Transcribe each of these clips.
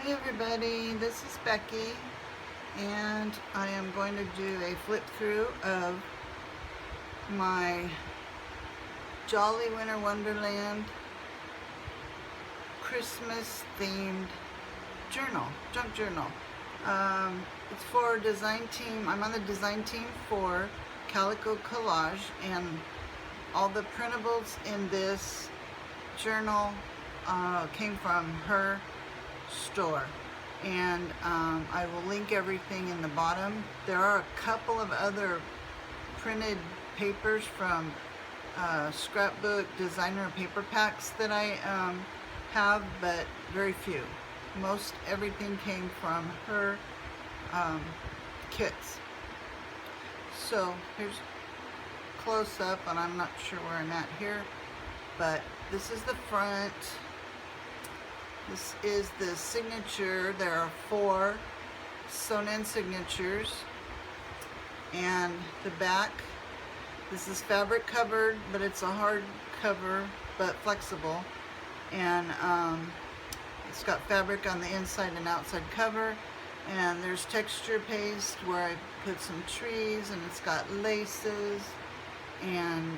Hey everybody, this is Becky, and I am going to do a flip through of my Jolly Winter Wonderland Christmas themed journal, junk journal. It's for design team. I'm on the design team for Calico Collage, and all the printables in this journal came from her store, and I will link everything in the bottom. There are a couple of other printed papers from scrapbook designer paper packs that I have, but very few. Most everything came from her kits. So here's close up, and I'm not sure where I'm at here, but this is the front. This is the signature. There are 4 sewn-in signatures, and the back. This is fabric covered, but it's a hard cover, but flexible, and it's got fabric on the inside and outside cover, and there's texture paste where I put some trees, and it's got laces and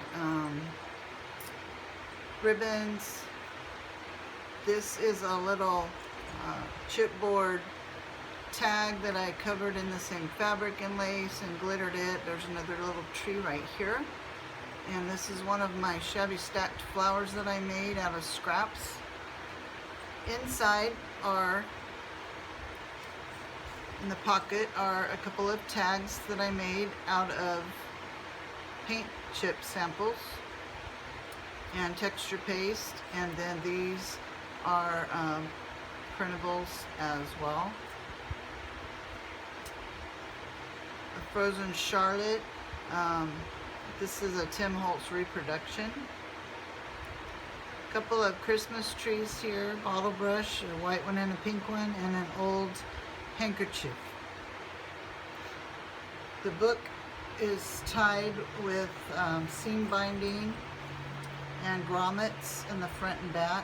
ribbons. This is a little chipboard tag that I covered in the same fabric and lace and glittered it. There's another little tree right here. And this is one of my shabby stacked flowers that I made out of scraps. Inside are, in the pocket, are a couple of tags that I made out of paint chip samples and texture paste. And then these are printables as well. A frozen Charlotte. This is a Tim Holtz reproduction. A couple of Christmas trees here. Bottle brush, a white one and a pink one, and an old handkerchief. The book is tied with seam binding and grommets in the front and back.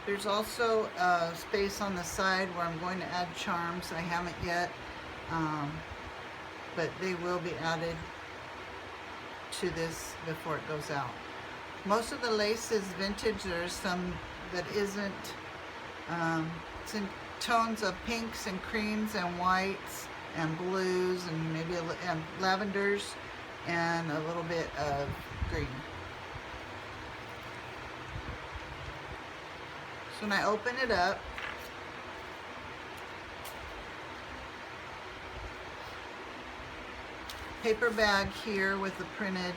There's also a space on the side where I'm going to add charms. I haven't yet, but they will be added to this before it goes out. Most of the lace is vintage. There's some that isn't. It's in tones of pinks and creams and whites and blues and maybe and lavenders and a little bit of green. So when I open it up, paper bag here with the print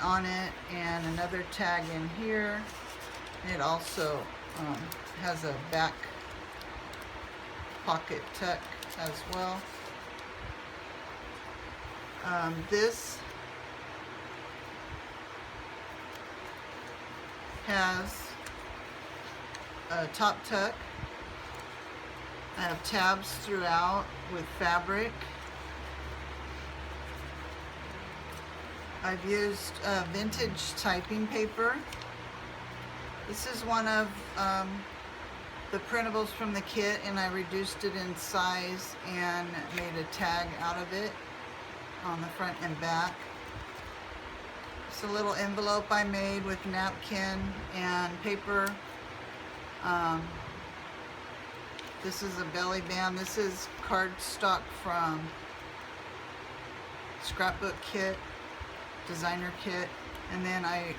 on it, and another tag in here. It also has a back pocket tuck as well. This has a top tuck. I have tabs throughout with fabric. I've used vintage typing paper. This is one of the printables from the kit, and I reduced it in size and made a tag out of it on the front and back. It's a little envelope I made with napkin and paper. This is a belly band. This is cardstock from scrapbook kit, designer kit, and then I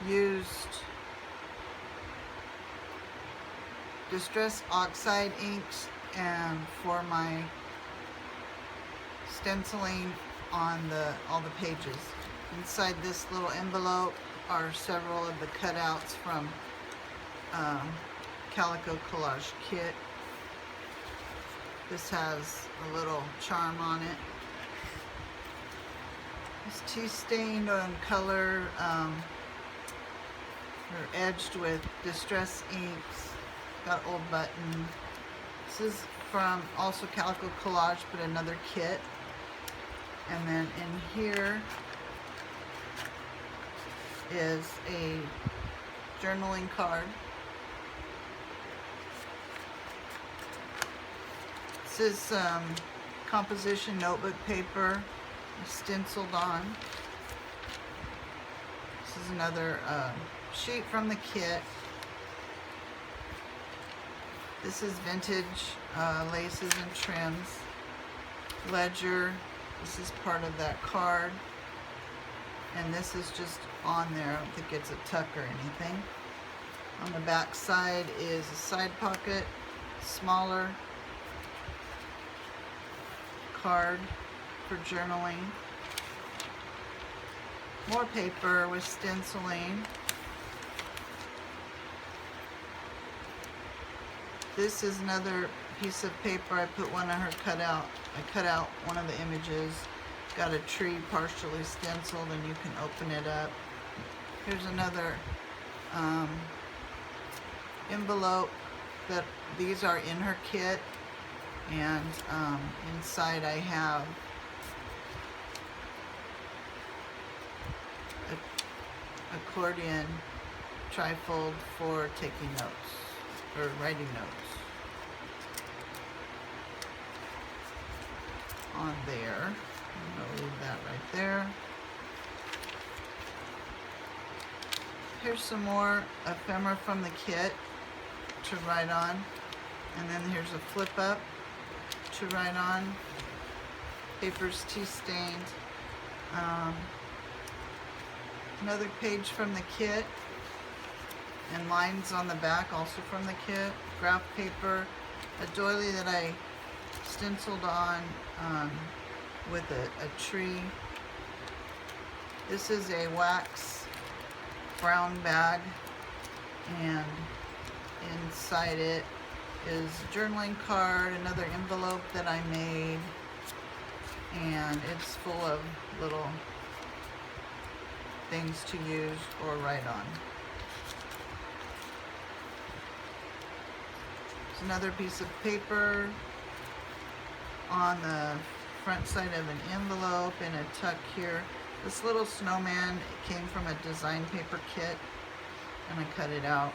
used Distress Oxide inks and for my stenciling on all the pages. Inside this little envelope are several of the cutouts from Calico Collage kit. This has a little charm on it. It's tea stained on color. They're edged with distress inks. Got old button. This is from also Calico Collage, but another kit. And then in here is a journaling card. This is composition notebook paper, stenciled on. This is another sheet from the kit. This is vintage laces and trims. Ledger. This is part of that card. And this is just on there. I don't think it's a tuck or anything. On the back side is a side pocket, smaller card for journaling. More paper with stenciling. This is another piece of paper. I put one of her cut out. I cut out one of the images. Got a tree partially stenciled, and you can open it up. Here's another envelope that these are in her kit, and inside I have a accordion trifold for taking notes or writing notes on there. I'm going to leave that right there. Here's some more ephemera from the kit to write on. And then here's a flip up to write on. Paper's tea stained. Another page from the kit. And lines on the back also from the kit. Graph paper. A doily that I stenciled on with a tree. This is a wax brown bag, and inside it is a journaling card, another envelope that I made, and it's full of little things to use or write on. There's another piece of paper on the front side of an envelope and a tuck here. This little snowman came from a design paper kit, and I cut it out.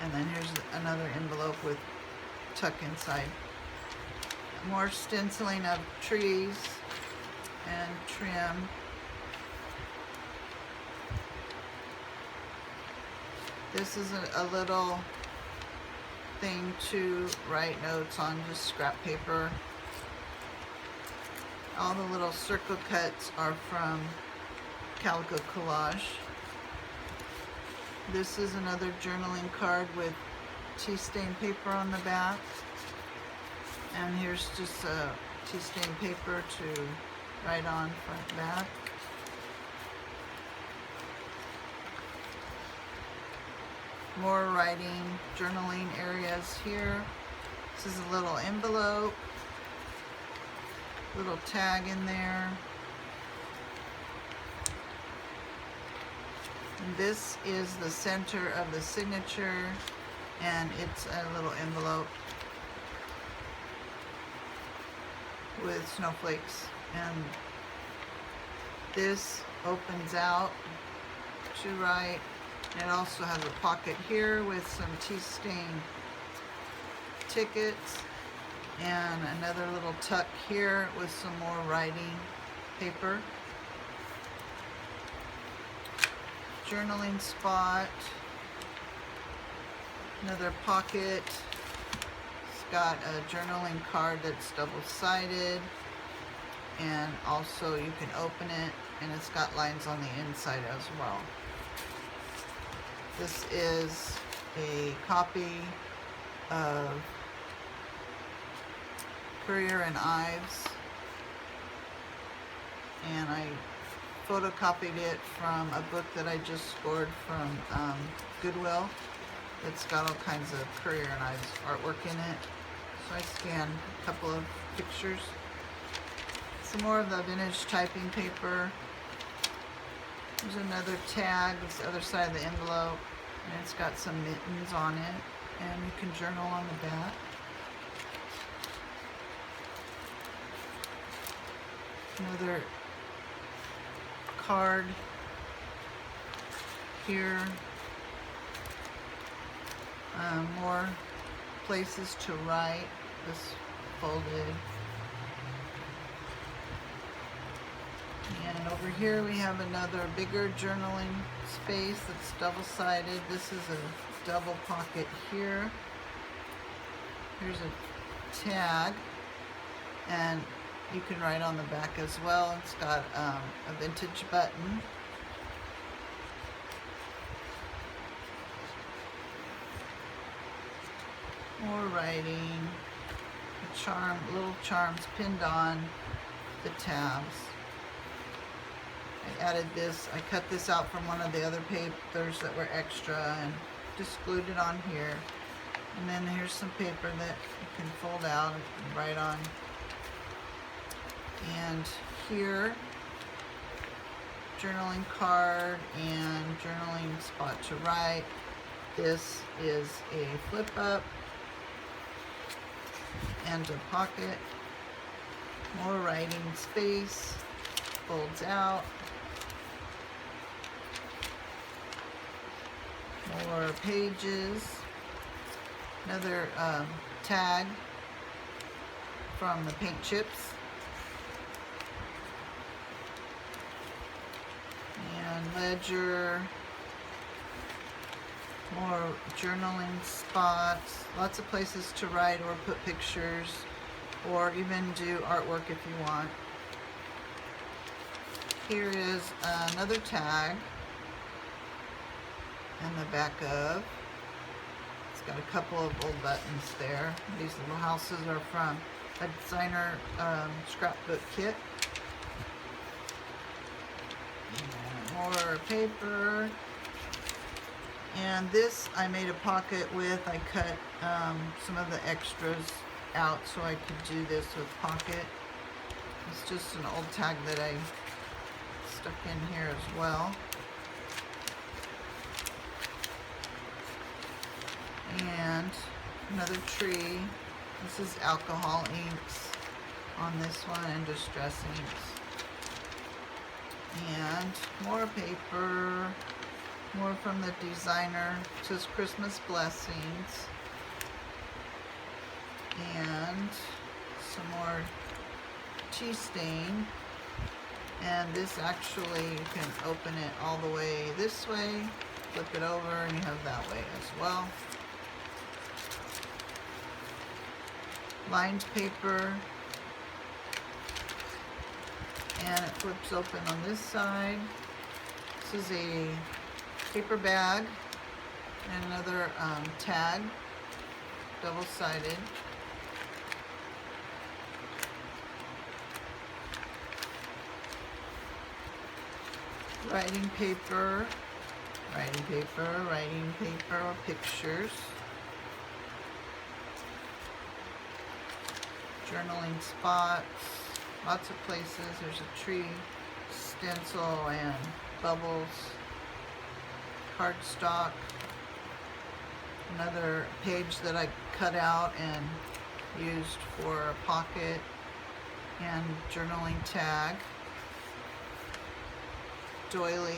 And then here's another envelope with tuck inside. More stenciling of trees and trim. This is a little thing to write notes on, just scrap paper. All the little circle cuts are from Calico Collage. This is another journaling card with tea stain paper on the back. And here's just a tea stain paper to write on front and back. More writing, journaling areas here. This is a little envelope. Little tag in there. And this is the center of the signature, and it's a little envelope with snowflakes. And this opens out to write. It also has a pocket here with some tea stain tickets. And another little tuck here with some more writing paper. Journaling spot. Another pocket. It's got a journaling card that's double-sided. And also you can open it, and it's got lines on the inside as well. This is a copy of Currier and Ives, and I photocopied it from a book that I just scored from Goodwill. It's got all kinds of Currier and Ives artwork in it. So I scanned a couple of pictures. Some more of the vintage typing paper. There's another tag, it's the other side of the envelope, and it's got some mittens on it, and you can journal on the back. Another card here More places to write. This folded. And over here we have another bigger journaling space that's double-sided. This is a double pocket here. Here's a tag, and you can write on the back as well. It's got a vintage button. More writing. Little charms pinned on the tabs. I added this. I cut this out from one of the other papers that were extra and just glued it on here. And then here's some paper that you can fold out and write on. And here, journaling card and journaling spot to write. This is a flip up and a pocket. More writing space, folds out. More pages. Another tag from the paint chips. And ledger. More journaling spots. Lots of places to write or put pictures or even do artwork if you want. Here is another tag and the back of. It's got a couple of old buttons there. These little houses are from a designer scrapbook kit. And more paper. And this I made a pocket with. I cut some of the extras out so I could do this with pocket. It's just an old tag that I stuck in here as well. And another tree. This is alcohol inks on this one and distress inks. And more paper. More from the designer. It says Christmas blessings. And some more tea stain. And this actually, you can open it all the way this way, flip it over, and you have that way as well. Lined paper. And it flips open on this side. This is a paper bag and another tag, double-sided. Writing paper, writing paper, writing paper, pictures. Journaling spots, lots of places. There's a tree, stencil, and bubbles. Cardstock. Another page that I cut out and used for a pocket and journaling tag. Doily.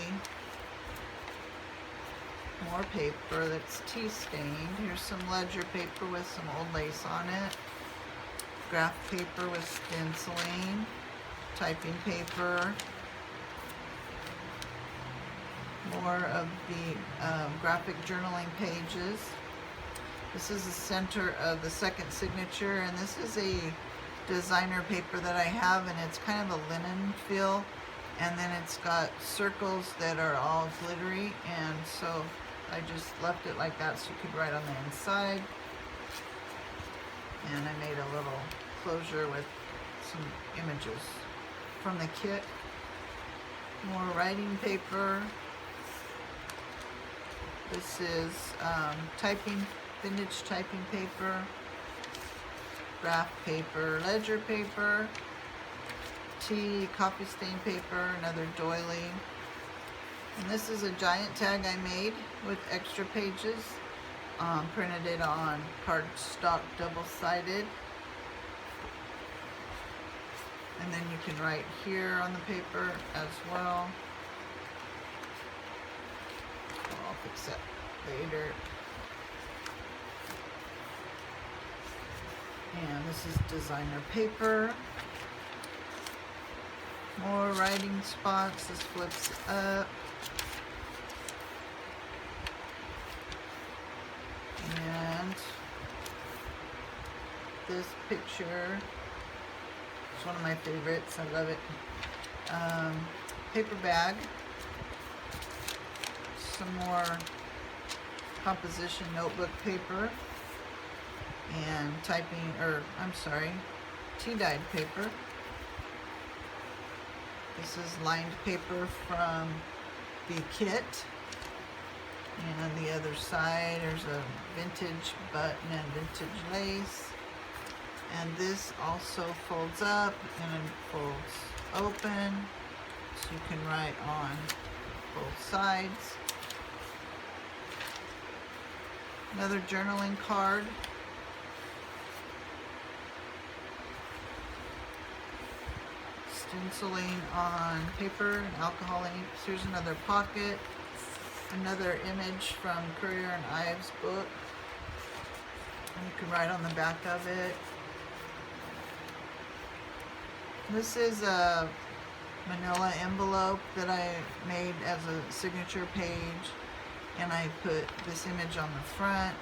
More paper that's tea stained. Here's some ledger paper with some old lace on it. Graph paper with stenciling. Typing paper. More of the graphic journaling pages. This is the center of the second signature, and this is a designer paper that I have, and it's kind of a linen feel, and then it's got circles that are all glittery, and so I just left it like that so you could write on the inside. And I made a little closure with some images from the kit. More writing paper. This is vintage typing paper, graph paper, ledger paper, tea, coffee stain paper, another doily. And this is a giant tag I made with extra pages. Printed it on cardstock, double-sided. And then you can write here on the paper as well. I'll fix that later. And this is designer paper. More writing spots. This flips up. And this picture is one of my favorites. I love it. Paper bag. Some more composition notebook paper. And tea-dyed paper. This is lined paper from the kit. And on the other side, there's a vintage button and vintage lace. And this also folds up and it folds open, so you can write on both sides. Another journaling card. Stenciling on paper and alcohol inks. Here's another pocket. Another image from Currier and Ives' book. And you can write on the back of it. This is a manila envelope that I made as a signature page. And I put this image on the front.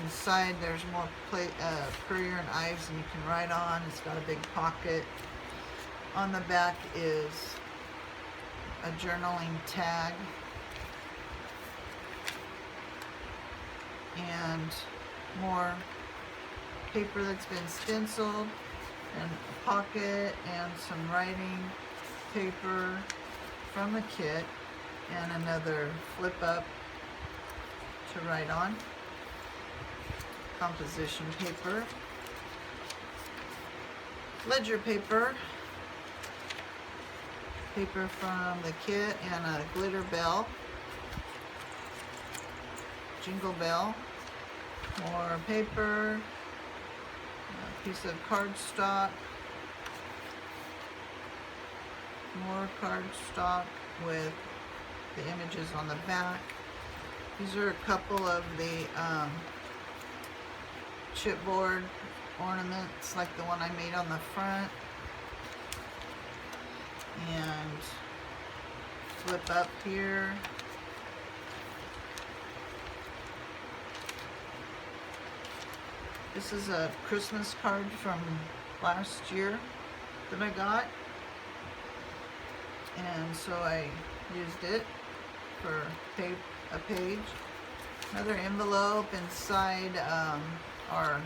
Inside there's more Currier and Ives, and you can write on. It's got a big pocket. On the back is a journaling tag. And more paper that's been stenciled, and a pocket, and some writing paper from the kit, and another flip up to write on. Composition paper, ledger paper, paper from the kit, and a glitter bell, jingle bell. More paper, a piece of cardstock, more cardstock with the images on the back. These are a couple of the chipboard ornaments, like the one I made on the front. And flip up here. This is a Christmas card from last year that I got, and so I used it for a page. Another envelope. Inside are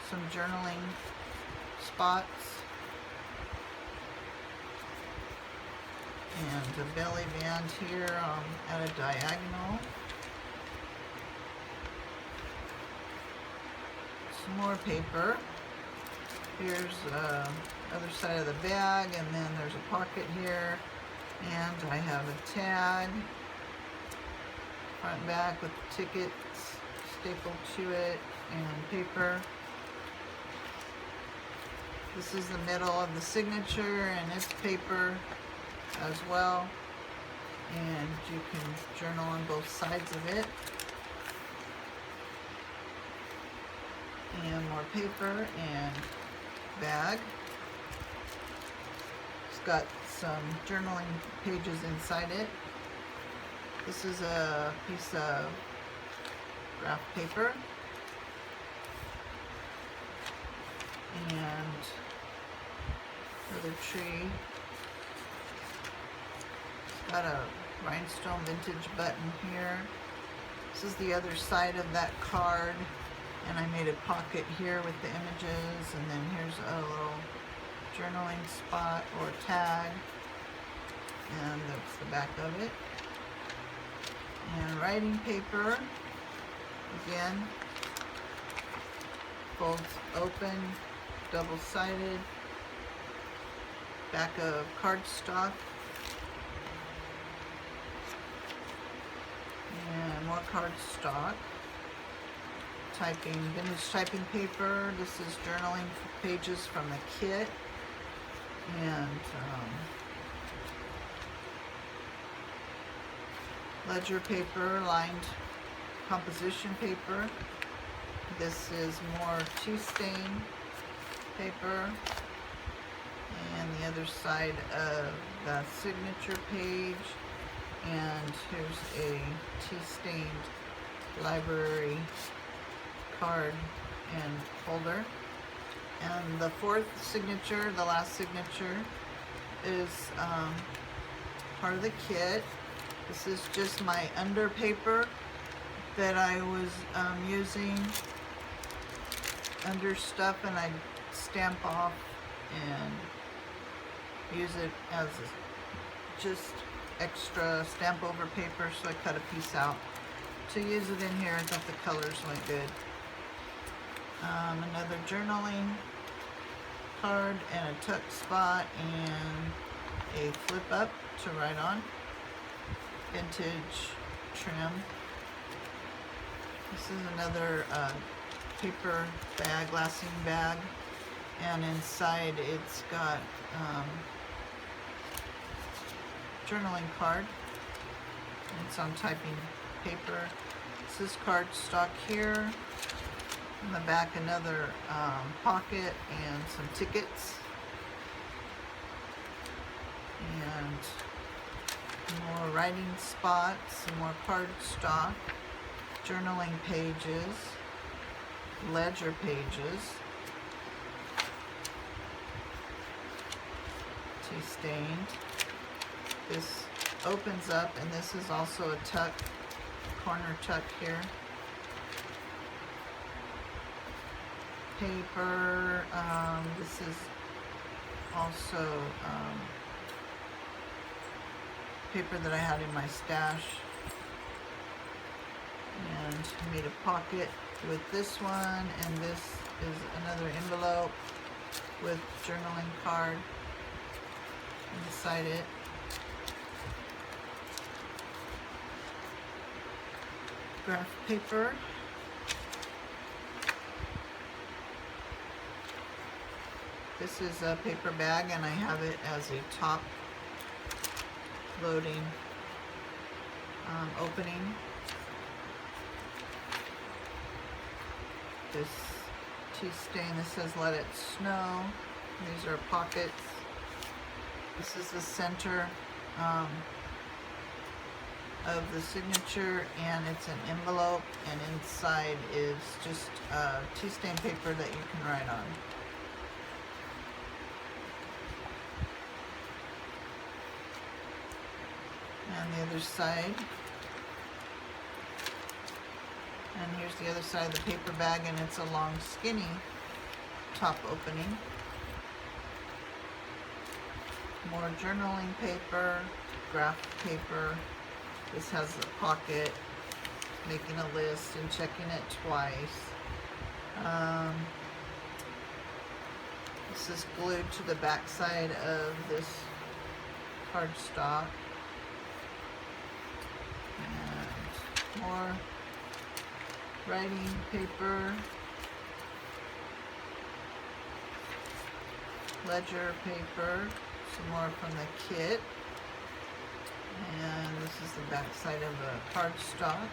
some journaling spots and a belly band here at a diagonal. More paper. Here's other side of the bag, and then there's a pocket here, and I have a tag, front and back with tickets stapled to it, and paper. This is the middle of the signature, and it's paper as well, and you can journal on both sides of it. And more paper and bag. It's got some journaling pages inside it. This is a piece of graph paper. And another tree. It's got a rhinestone vintage button here. This is the other side of that card. And I made a pocket here with the images, and then here's a little journaling spot or tag, and that's the back of it. And writing paper, again, folds open, double-sided, back of cardstock, and more cardstock. Vintage typing paper. This is journaling pages from the kit, and ledger paper, lined composition paper, this is more tea stain paper. And the other side of the signature page. And here's a tea-stained library card and folder. And the fourth signature, the last signature, is part of the kit. This is just my under paper that I was using under stuff, and I stamp off and use it as just extra stamp over paper, so I cut a piece out to use it in here. I thought the colors went good. Another journaling card and a tuck spot and a flip up to write on. Vintage trim. This is another paper bag, glassine bag, and inside it's got journaling card. It's on typing paper. This is cardstock here. In the back, another pocket and some tickets. And more writing spots, some more cardstock, journaling pages, ledger pages, tea stained. This opens up, and this is also a tuck, corner tuck here. Paper, this is also paper that I had in my stash, and made a pocket with this one, and this is another envelope with journaling card inside it. Graph paper. This is a paper bag, and I have it as a top loading opening. This tea stain, this says let it snow. These are pockets. This is the center of the signature, and it's an envelope, and inside is just tea stain paper that you can write on. And the other side. And here's the other side of the paper bag, and it's a long, skinny top opening. More journaling paper, graph paper. This has a pocket, making a list and checking it twice. This is glued to the back side of this cardstock. And more writing paper, ledger paper, some more from the kit. And this is the back side of a cardstock.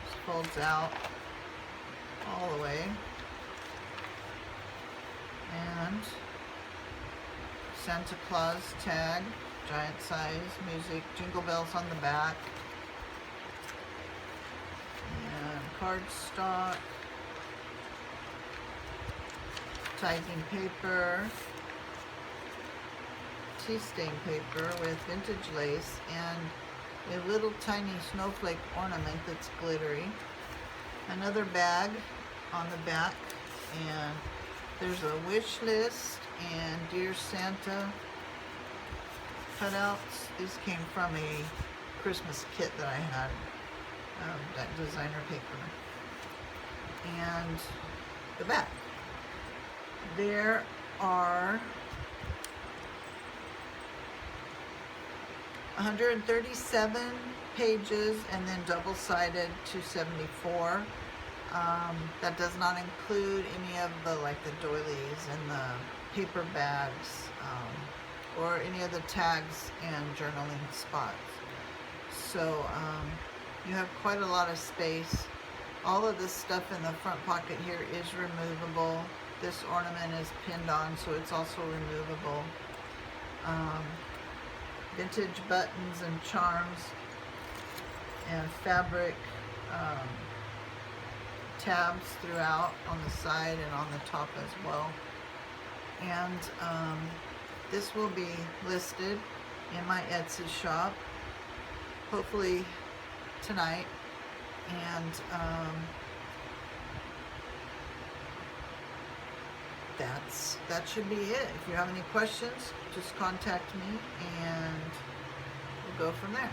This folds out all the way. And Santa Claus tag, giant size, music, jingle bells on the back. And cardstock, typing paper, tea stain paper with vintage lace, and a little tiny snowflake ornament that's glittery. Another bag on the back, and there's a wish list and Dear Santa cutouts. These came from a Christmas kit that I had, that designer paper. And the back. There are 137 pages, and then double-sided 274. That does not include any of the the doilies and the paper bags, or any of the tags and journaling spots. So you have quite a lot of space All of this stuff in the front pocket here is removable. This ornament is pinned on, so it's also removable. Vintage buttons and charms and fabric tabs throughout on the side and on the top as well. And this will be listed in my Etsy shop, hopefully tonight. And that should be it. If you have any questions, just contact me and we'll go from there.